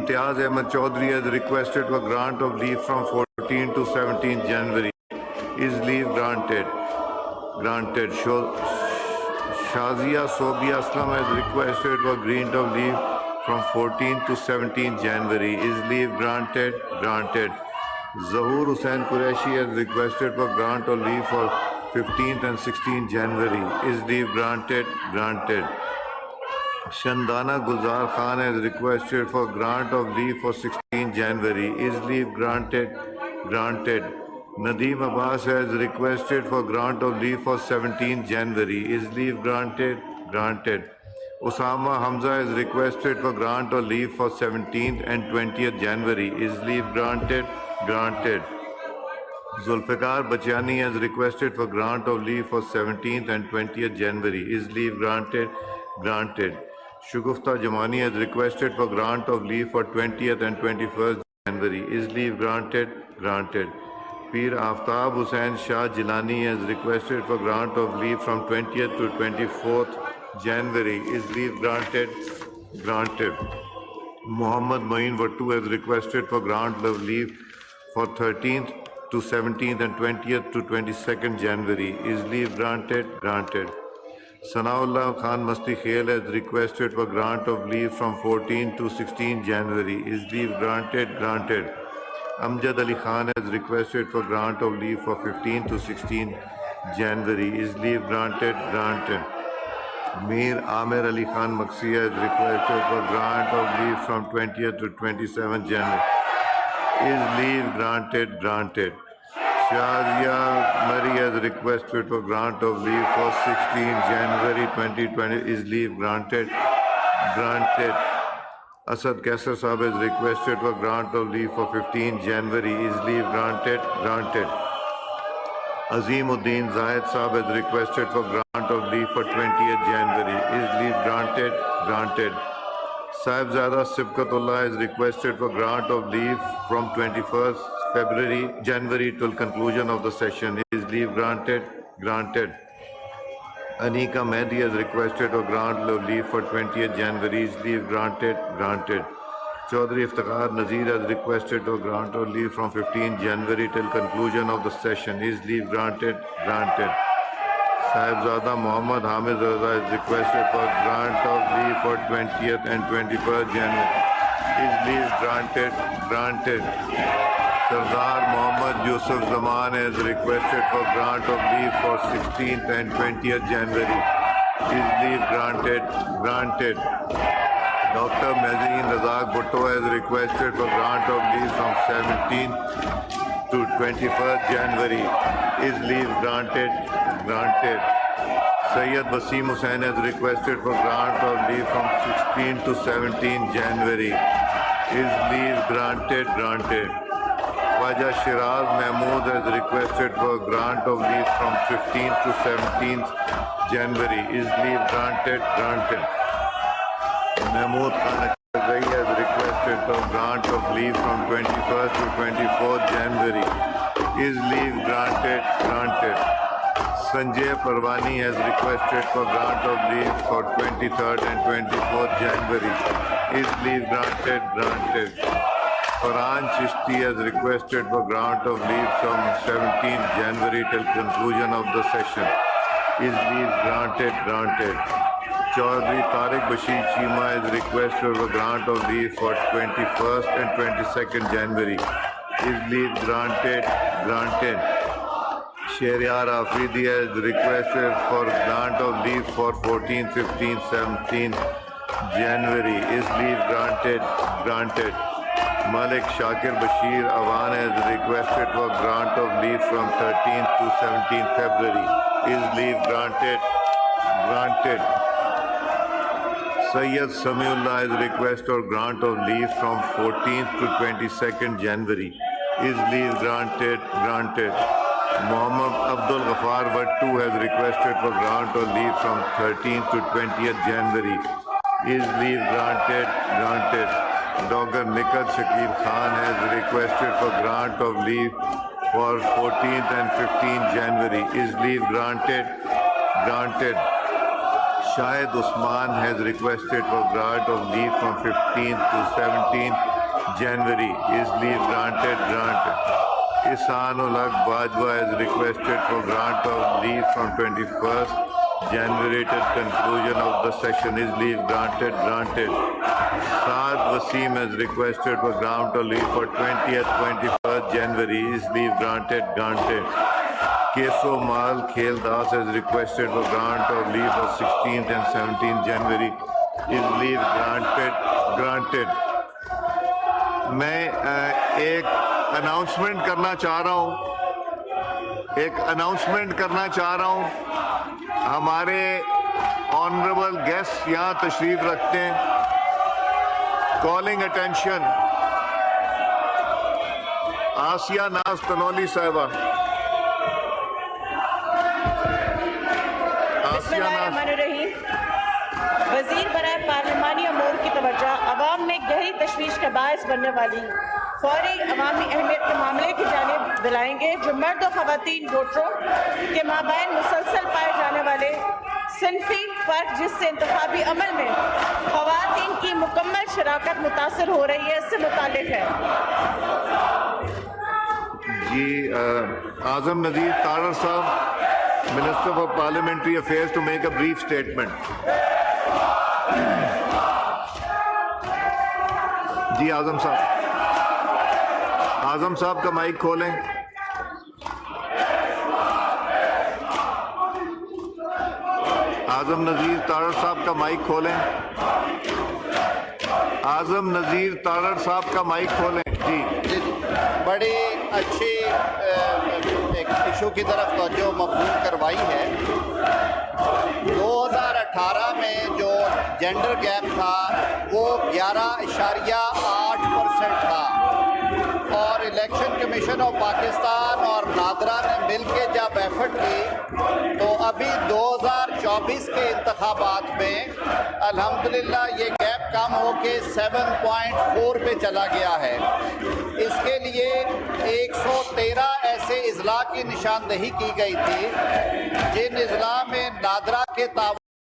Imtiaz Ahmed Chaudhary has requested for grant of leave from 14 to 17 January. Is leave granted? Granted. Shazia Sobia Aslam has requested for grant of leave from 14 to 17 January. Is leave granted? Granted. Zahoor Hussain Qureshi has requested for grant of leave for 15th and 16th January. Is leave granted? Granted. Shandana Gulzar Khan has requested for grant of leave for 16 January. Is leave granted? Granted. Nadeem Abbas has requested for grant of leave for 17 January. Is leave granted? Granted. Osama Hamza has requested for grant of leave for 17th and 20th January. Is leave granted? Granted. Zulfikar Bachani has requested for grant of leave for 17th and 20th January. Is leave granted? Granted. Shugufta Jamani has requested for grant of leave for 20th and 21st January. Is leave granted? Granted. Pir Aftab Hussain Shah Jilani has requested for grant of leave from 20th to 24th January. Is leave granted? Granted. Muhammad Moeen Wattu has requested for grant of leave for 13th to 17th and 20th to 22nd January. Is leave granted? Granted. Sanaullah Khan Masti Khel has requested for grant of leave from 14 to 16 January. Is leave granted? Granted. Amjad Ali Khan has requested for grant of leave for 15 to 16 January. Is leave granted? Granted. Mir Amir Ali Khan Maksi has requested for grant of leave from 20th to 27th January. Is leave granted? Granted. Shazia Mari has requested for grant of leave for 16 January 2020. Is leave granted? Granted. Asad Kaisar Sahab has requested for grant of leave for 15 January. Is leave granted? Granted. Azimuddin Zahid Sahab has requested for grant of leave for 20th January. Is leave granted? Granted. Sahibzada Sibkatullah has requested for grant of leave from 21st January till conclusion of the session. Is leave granted? Granted. Anika Mehdi has requested for grant of leave for 20th January. Is leave granted? Granted. Chaudhry Iftikhar Nazir has requested for grant of leave from 15 January till conclusion of the session. Is leave granted? Granted. Sahibzada Muhammad Hamid Raza has requested for grant of leave for 20th and 21st January. Is leave granted? Granted. Sardar Muhammad Yusuf Zaman has requested for grant of leave for 16th and 20th January. Is leave granted? Granted. Dr. Mazin Razak Bhutto has requested for grant of leave from 17th to 21st January. Is leave granted? Granted. Sayyid Wasim Hussain has requested for grant of leave from 16 to 17 January. Is leave granted? Granted. Khwaja Shiraz Mahmood has requested for grant of leave from 15th to 17th January. Is leave granted? Granted. Mahmood Khan Akbari has requested for grant of leave from 21st to 24th January. Is leave granted? Granted. Sanjay Parwani has requested for grant of leave for 23rd and 24th January. Is leave granted? Granted. Farhan Chishti has requested for grant of leave from 17th January till conclusion of the session. Is leave granted? Granted. Chaudhry Tariq Bashir Chima has requested for grant of leave for 21st and 22nd January. Is leave granted? Granted. Shehryar Afridi has requested for grant of leave for 14th, 15th, 17th January. Is leave granted? Granted. Malik Shakir Bashir Awan has requested for grant of leave from 13th to 17th February. Is leave granted? Granted. Sayyid Samiullah has requested for grant of leave from 14th to 22nd January. Is leave granted? Granted. Muhammad Abdul Ghaffar Wattu has requested for grant of leave from 13th to 20th January. Is leave granted? Granted. Dr. Nikat Shakir Khan has requested for grant of leave for 14th and 15th January. Is leave granted? Granted. Shahid Usman has requested for grant of leave from 15th to 17th January. Is leave granted? Granted. Ihsan ul Haq Bajwa is requested for grant of leave from 21st January till conclusion of the session. Is leave granted? Granted. Saad Wasim has requested for grant of leave for 20th 21st January. Is leave granted? Granted. Keso Mal Khel Das has requested for grant of leave for 16th and 17th January. Is leave granted? Granted. میں ایک announcement کرنا چاہ رہا ہوں ہمارے honourable guest یہاں تشریف رکھتے ہیں. کالنگ اٹینشن آسیہ ناز تنولی صاحبہ. بسم اللہ الرحمن الرحیم. وزیر برائے پارلیمانی امور کی توجہ عوام میں گہری تشویش کا باعث بننے والی فوری عوامی اہمیت کے معاملے کی جانب دلائیں گے جو مرد و خواتین ووٹروں کے مابین مسلسل پائے جانے والے صنفی فرق جس سے انتخابی عمل میں خواتین کی مکمل شراکت متاثر ہو رہی ہے اس سے متعلق ہے. جی اعظم نذیر تارڑ صاحب, Minister for Parliamentary Affairs, to make a brief statement. جی اعظم صاحب کا مائک کھولیں. اعظم نذیر تارڑ صاحب کا مائک کھولیں. اعظم نذیر تارڑ صاحب کا مائک کھولیں. جی بڑی اچھی ایک ایشو کی طرف توجہ مبذول کروائی ہے. 2018 میں جو جینڈر گیپ تھا وہ 11.8% تھا اور الیکشن کمیشن آف پاکستان اور نادرا نے مل کے جب ایفرٹ کی تو ابھی 2024 کے انتخابات میں الحمدللہ یہ گیپ کم ہو کے 7.4 پہ چلا گیا ہے. اس کے لیے 113 ایسے اضلاع کی نشاندہی کی گئی تھی جن اضلاع میں نادرا کے تعاون